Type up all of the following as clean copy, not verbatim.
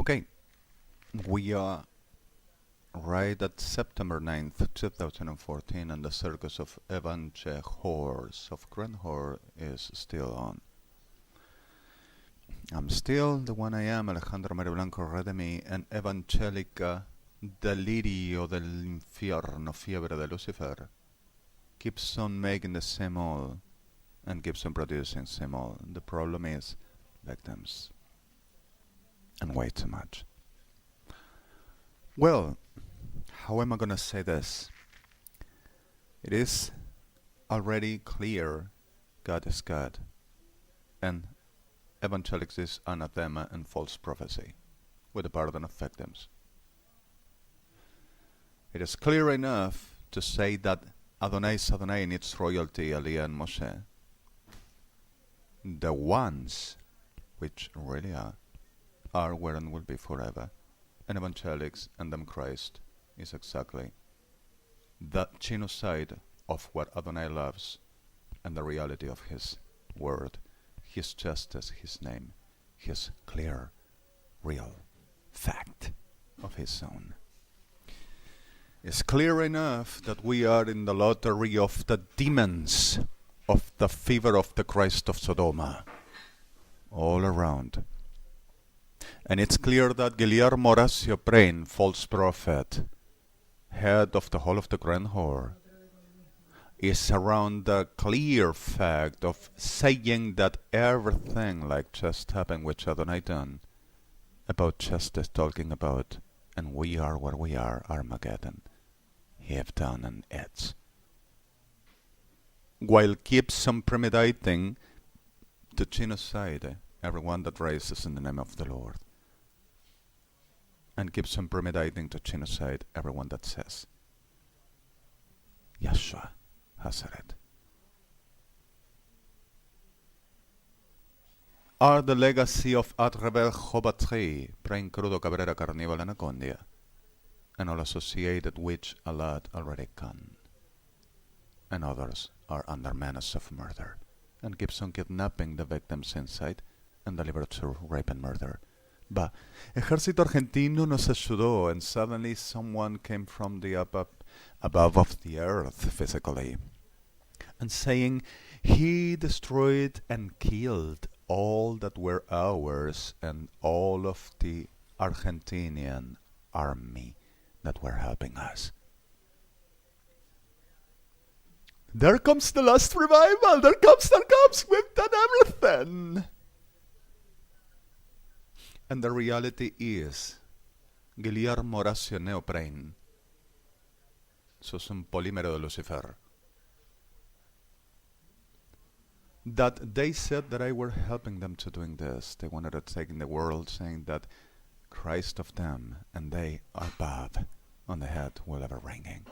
Okay, we are right at September 9th, 2014, and the circus of Horse of Grenhor is still on. I'm still the one I am, Alejandro Blanco Redemi, and Evangelica Delirio del Infierno, Fiebre de Lucifer, keeps on making the same old and keeps on producing same old. The problem is victims, and way too much. Well, how am I gonna say this? It is already clear God is God, and evangelics is anathema and false prophecy, with the pardon of victims. It is clear enough to say that Adonai is Adonai in its royalty, Aliyah and Moshe. The ones which really are, were, and will be forever. And evangelics and them Christ is exactly the genocide of what Adonai loves and the reality of His word, His justice, His name, His clear, real fact of His own. It's clear enough that we are in the lottery of the demons of the fever of the Christ of Sodoma all around. And it's clear that Guillermo Horacio Prain, false prophet, head of the whole of the Grand Whore, is around the clear fact of saying that everything like just happened with Adonai done about justice talking about, and we are what we are, Armageddon, have done and it's. While keeps on premeditating the genocide, everyone that rises in the name of the Lord, and keeps on premeditating to genocide everyone that says Yeshua has it. Are the legacy of Adrebel Chobatri, Prain Crudo Cabrera Carnival Anacondia, and all associated which a lot already gone, and others are under menace of murder, and keeps on kidnapping the victims inside and delivered to rape and murder. But Ejército Argentino nos ayudó, and suddenly someone came from the above of the earth physically, and saying he destroyed and killed all that were ours and all of the Argentinian army that were helping us. There comes the last revival! There comes! We've done everything! And the reality is, Guillermo Horacio Neoprain, sos un polímero de Lucifer, that they said that I were helping them to doing this. They wanted to take in the world, saying that Christ of them and they above on the head will ever ringing.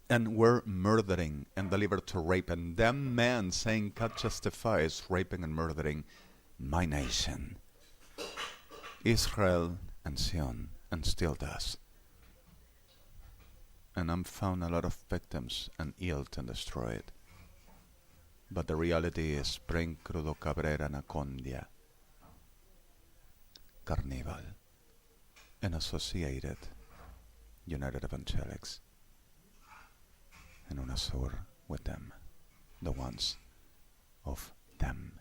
And were murdering and delivered to rape, and them men saying God justifies raping and murdering my nation, Israel and Zion, and still does. And I'm found a lot of victims and killed and destroyed. But the reality is Prain Crudo Cabrera Anacondia, Carnival, and associated United Evangelics, and UNASUR with them, the ones of them,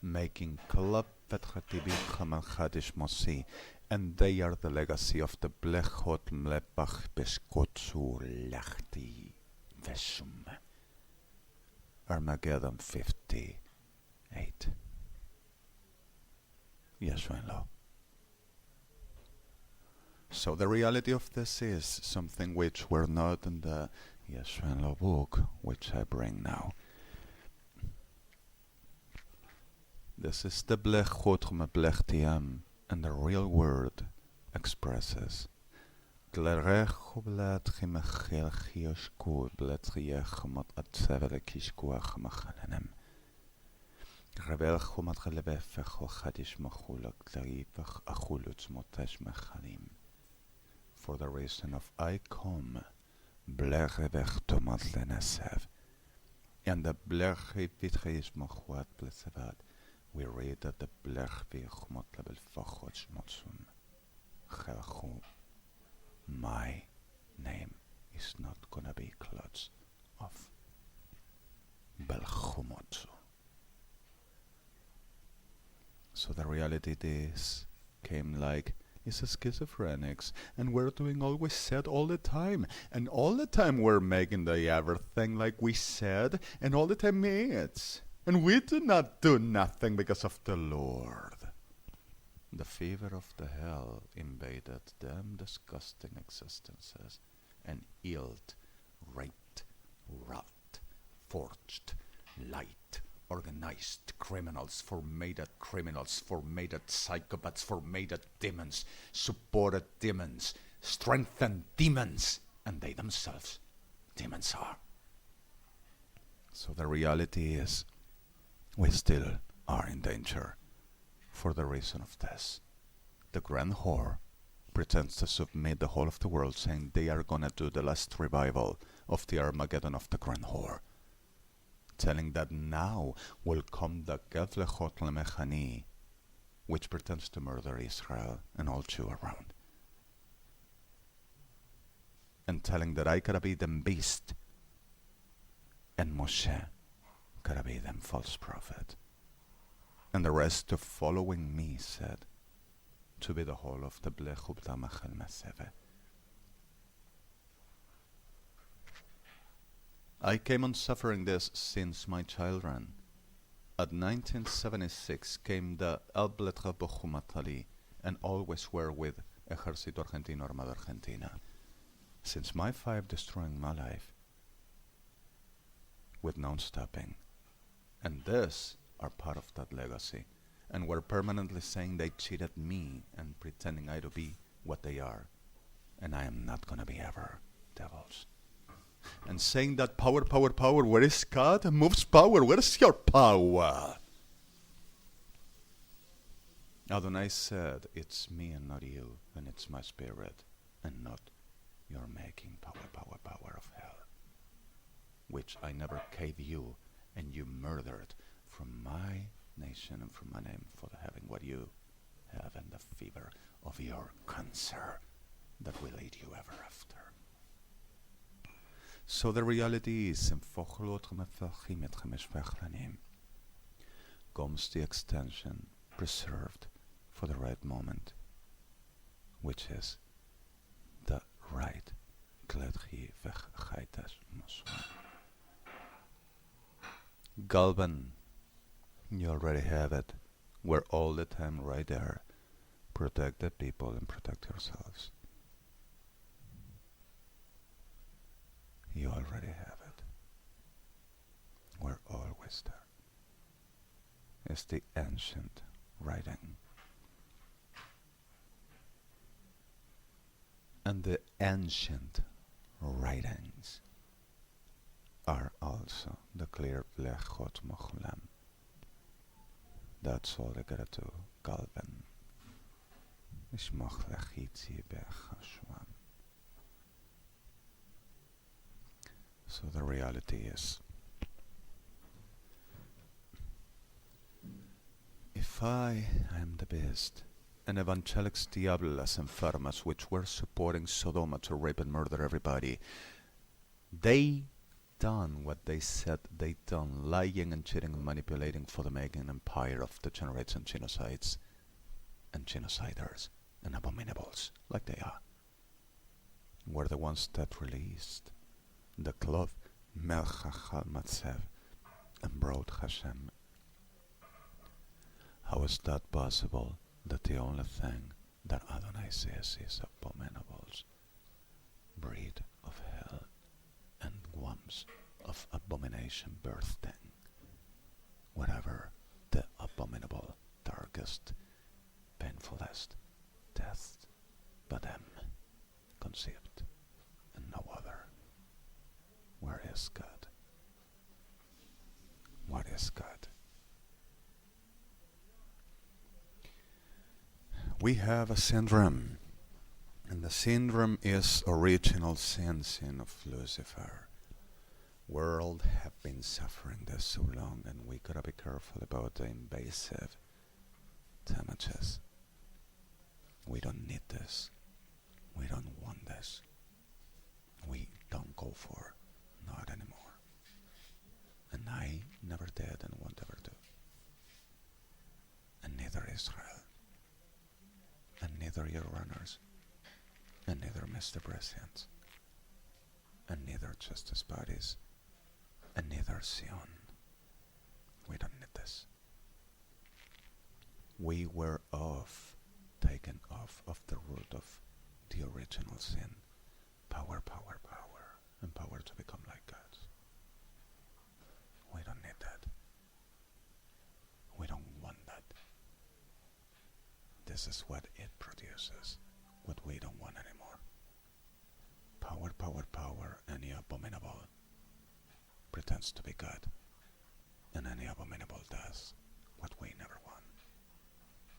making Club Vetratibi Chamalchadish Mosi, and they are the legacy of the Blechot Mlepach Beskotsu Lachti Vesum. Armageddon 58. Yeshua in law. So the reality of this is something which were not in the Yeshua in law book, which I bring now. This is the Blechot Meblechtiam, and the real word expresses Glerecho bletchimachel chioshku bletchiechomot atsevele kishkuach machanenem. Rebelcho matgelebefecho chadish machulak tlaripach achuluts motesh mechalim. For the reason of I come, blerebech tomat lenesev, and the bleche vitreis machuat blesevad, we read that the blech motlabel fachoch motsum chelchu. My name is not gonna be clots of belchumotsu. So the reality is came like is a schizophrenics, and we're doing all we said all the time, and all the time we're making the everything like we said, and all the time it's, and we do not do nothing because of the Lord. The fever of the hell invaded them disgusting existences, and ilt, raped, wrought, forged, light, organized criminals, formatted psychopaths, formatted demons, supported demons, strengthened demons, and they themselves, demons are. So the reality is, we still are in danger for the reason of this. The grand whore pretends to submit the whole of the world, saying they are gonna do the last revival of the Armageddon of the grand whore, telling that now will come the Gevlechot Lemechani, which pretends to murder Israel and all Jew around, and telling that I gotta be them beast, and Moshe gotta be them false prophet, and the rest of following me said to be the whole of the Blechub Damachel Meseve. I came on suffering this since my children. At 1976 came the BLYTT Bochumatali, and always were with Ejército Argentino Armada Argentina. Since my 5 destroying my life with non-stopping. And this are part of that legacy. And were permanently saying they cheated me and pretending I to be what they are. And I am not gonna be ever devils. And saying that power, where is God? Moves power, where is your power? Adonai said, it's me and not you, and it's my spirit, and not your making power of hell, which I never gave you, and you murdered from my nation and from my name for having what you have and the fever of your cancer that will eat you ever after. So the reality is, comes the extension preserved for the right moment, which is the right Galvan, you already have it. We're all the time right there. Protect the people and protect yourselves. You already have it. We're always there. It's the ancient writing. And the ancient writings are also the clear Lechot Mochulam. That's all I gotta do, Galvan. Ishmoch lechitzi bechashwan. So the reality is, if I am the best, and evangelics diablas enfermas which were supporting Sodoma to rape and murder everybody, they done what they said they done, lying and cheating and manipulating for the making an empire of degenerates and genocides and genociders and abominables like they are, were the ones that released the cloth Melchachal Matzev and brought Hashem. How is that possible that the only thing that Adonai says is abominables, breed of hell and worms of abomination birthing, whatever the abominable, darkest, painfulest death but them conceived and no other. Where is God? What is God? We have a syndrome, and the syndrome is original sin of Lucifer. World have been suffering this so long, and we gotta be careful about the invasive damages. We don't need this. We don't want this. We don't go for, not anymore. And I never did and won't ever do. And neither Israel. And neither your runners. And neither Mr. President. And neither justice bodies. And neither Sion. We don't need this. We were taken off of the root of the original sin. Power, power, power. And power to become like gods. We don't need that. We don't want that. This is what it produces. What we don't want anymore. Power, power, power. Any abominable pretends to be God. And any abominable does what we never want.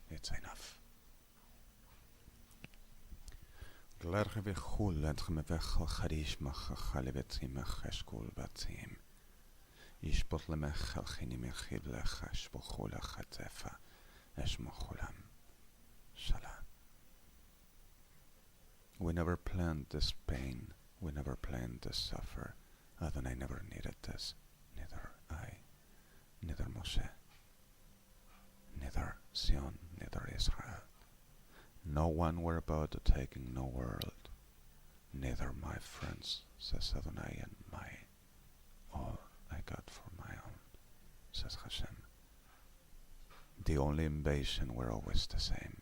It's enough. Glarge we khul and me vechal kharish mach khalevetim khashkul batim. Ishpotle me khalkhini me khibla khash bokhula khatefa eshmokhulam. Shala. We never planned this pain. We never planned this suffer. Adonai never needed this. Neither I, neither Moshe, neither Sion, neither Israel. No one were about to taking no world. Neither my friends, says Adonai, and my all I got for my own, says Hashem. The only invasion were always the same,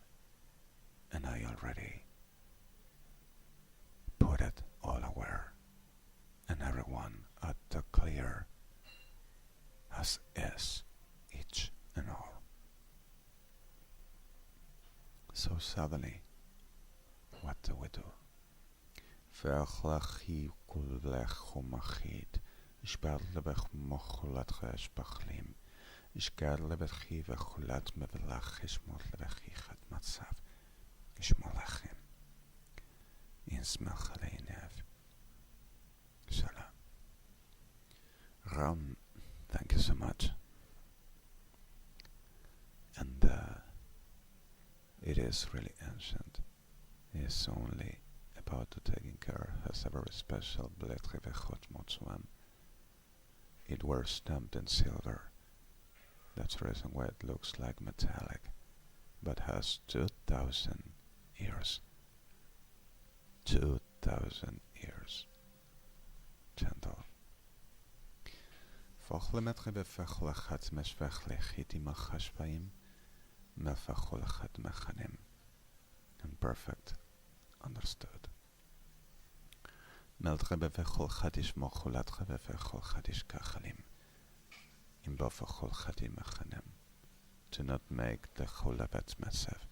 and I already put it all aware, and everyone at the clear, as is each and all. So suddenly, what do we do? Verglachi kulvlech umachid, ishbadlebech mochulat chesh bachlim, ishgadlebechi vechulat mevelach ishmotlebechi chat matzav, ishmolachim, insmelchaleinev. Shalom. Ram, thank you so much. And it is really ancient. It is only about to taking care has a very special BLYTT Motsuan. It were stamped in silver. That's the reason why it looks like metallic, but has 2,000 years. 2,000 years. Gentle. Fochlemetri befechlachat meshvechlechiti machashpaim mefecholachat mechanim. And perfect. Understood. Meldre befecholchat ish mochulatre befecholchat ish kachalim. In befecholchati mechanim. Do not make the cholavet matzav.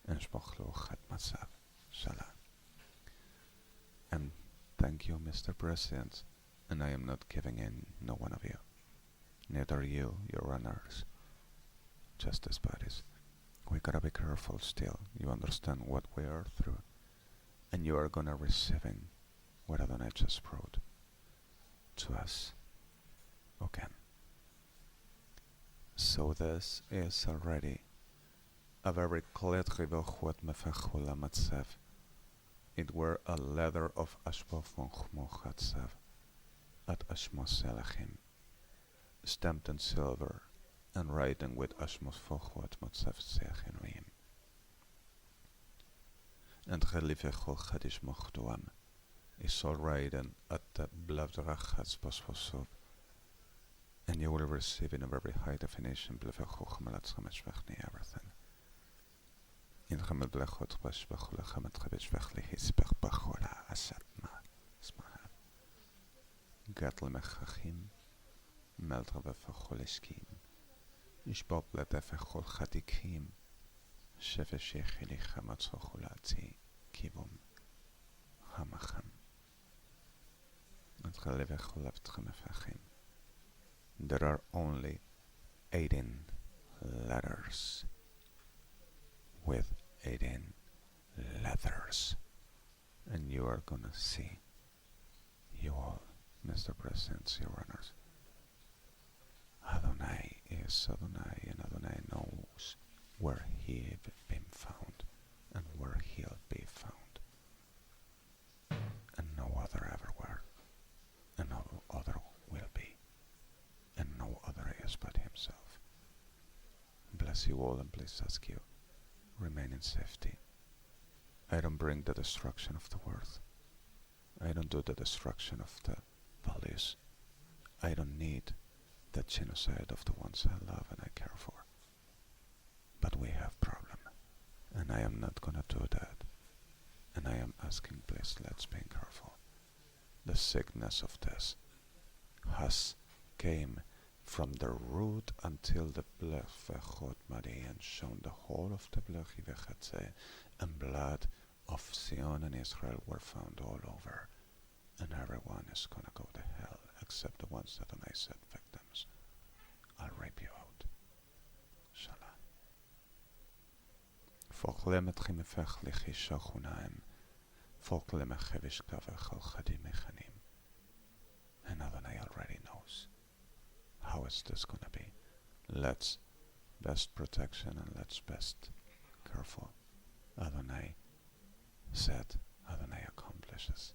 And shmochluchat matzav. Shalom. And thank you, Mr. President, and I am not giving in no one of you. Neither you, your runners, justice bodies. We gotta be careful still. You understand what we are through, and you are gonna receiving what Adonai just brought to us again. So this is already a very clear what mefechula matzev. It were a letter of Ashpo von Chmochatzav at Ashmos Selachim, stamped in silver and writing with Ashmos Fochot Motzav Sechinuim. And Chelifechol Chadish Mochtuam is all written at the Blavdrachatz Posposov, and you will receive in a very high definition Blefechol Chmalatzameshvechni everything. In Hamel Blechot Bashbachula Hamatchabichvechli Hispech Bachola Asatma Smaha Gatl Mechachim Meltra Facholiskim Ishbob Letefechol Chatikim Shefeshechili Hamatzochulati Kibum Hamacham and Chalevecholaftramefachim. There are only 18 letters with 18 letters, and you are gonna see you all Mr. President, Your Honors. Adonai is Adonai, and Adonai knows where he've been found and where he'll be found, and no other ever were, and no other will be, and no other is but himself. Bless you all, and please ask you, remain in safety. I don't bring the destruction of the world. I don't do the destruction of the values. I don't need the genocide of the ones I love and I care for. But we have problem, and I am not gonna do that. And I am asking, please, let's be careful. The sickness of this has came from the root until the blech vechot Marie, and shown the whole of the blech vechatze, and blood of Zion and Israel were found all over, and everyone is gonna go to hell except the ones that I said victims. I'll rape you out. Shalom. Folklem et chimefech lichisha chunaim, folklem echevish kavech al chadim echanim. And Adonai already knows. How is this gonna be? Let's best protection and let's best careful. Adonai said, Adonai accomplishes.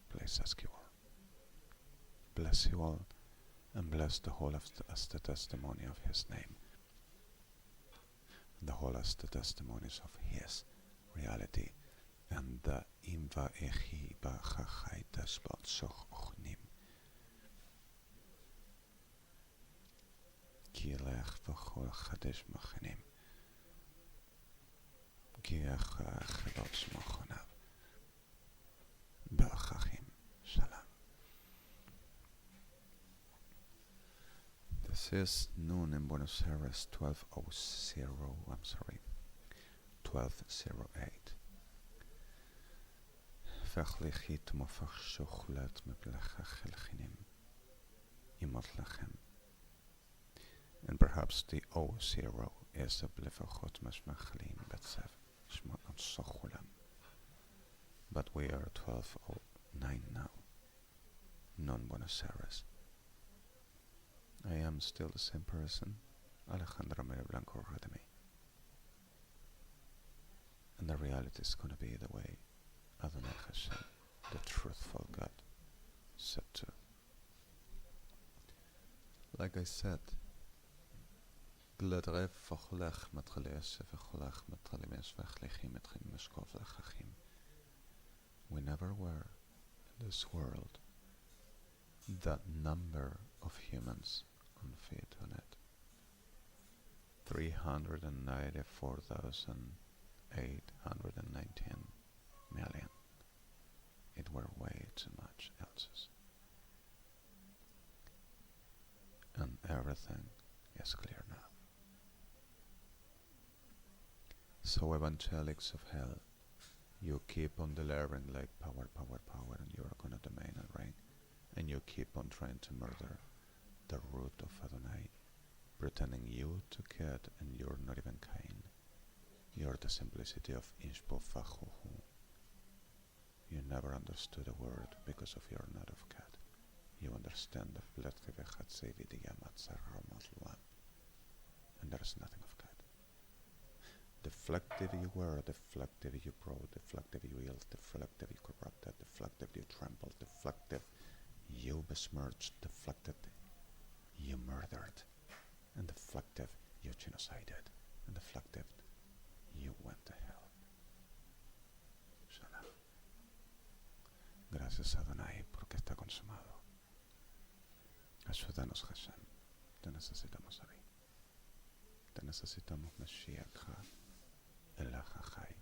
Please ask you all. Bless you all, and bless the whole as the testimony of his name, and the whole as the testimonies of his reality, and the imva echi ba chachai tashbal soch ochnim. Kilech v'chol chadesh machanim. Giach chelos machonav. B'achachim. Shalom. This is noon in Buenos Aires, 1208. Fechlichit mofach shochulat meblechach elchinim. Imot lechem. And perhaps the 00 is a blefachot mashmachlim betsev shmot sochulam. But we are 1209 now. Non Buenos Aires. I am still the same person, Alejandro BLANCO REDEMI. And the reality is going to be the way Adonai Hashem, the truthful God, said to. Like I said, we never were in this world that number of humans on feet on it. 394,819 million. It were way too much else's. And everything is clear now. So evangelics of hell, you keep on delivering like power, and you are gonna domain and reign. And you keep on trying to murder the root of Adonai, pretending you to get, and you're not even Cain. You're the simplicity of Inshbo Fachuhu. You never understood a word because of you're not of cat. You understand the BLYTT and there is nothing of God. Deflective you were, deflective you brought, deflective you ill, deflective you corrupted, deflective you trampled, deflective you besmirched, deflected you murdered, and deflective you genocided, and deflective you went to hell. Shalom. Gracias Adonai porque está consumado. Ayúdanos Hashem, te necesitamos a ti. Te necesitamos Mashiach, Elah HaChai,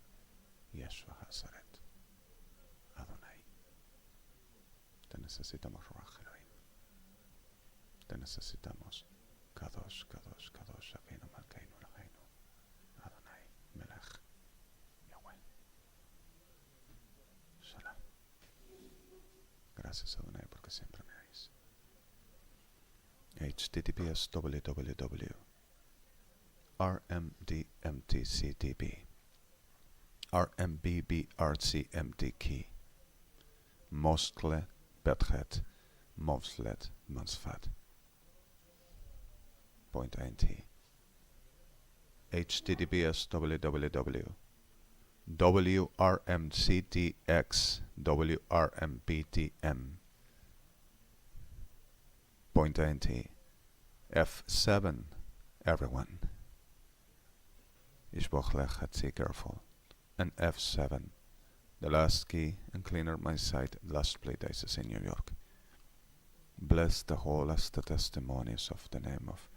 Yeshua HaZaret, Adonai. Te necesitamos Ruach Elohim. Te necesitamos Kadosh, Kadosh, Kadosh, Avinu Malkeinu Eloheinu, Adonai, Melech, Yahweh. Shalom. Gracias Adonai porque siempre me oís. HTTPS www RMDMTCDB RMBBRCMDK Mostle Betchet Moslet Mansfat. Point INT. HTTPS www. WRMCTX WRMPTM. Point INT. F7 everyone. Ishbochlech careful. And F7. The last key and cleaner my site last places in New York. Bless the whole as the testimonies of the name of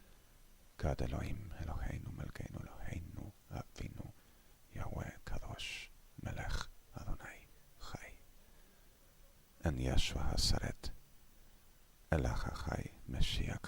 God Elohim, Eloheinu, Melkeinu, Eloheinu, Avinu, Yahweh, Kadosh, Melech, Adonai, Chai. And Yeshua HaSaret, Elacha Chai, Meshiach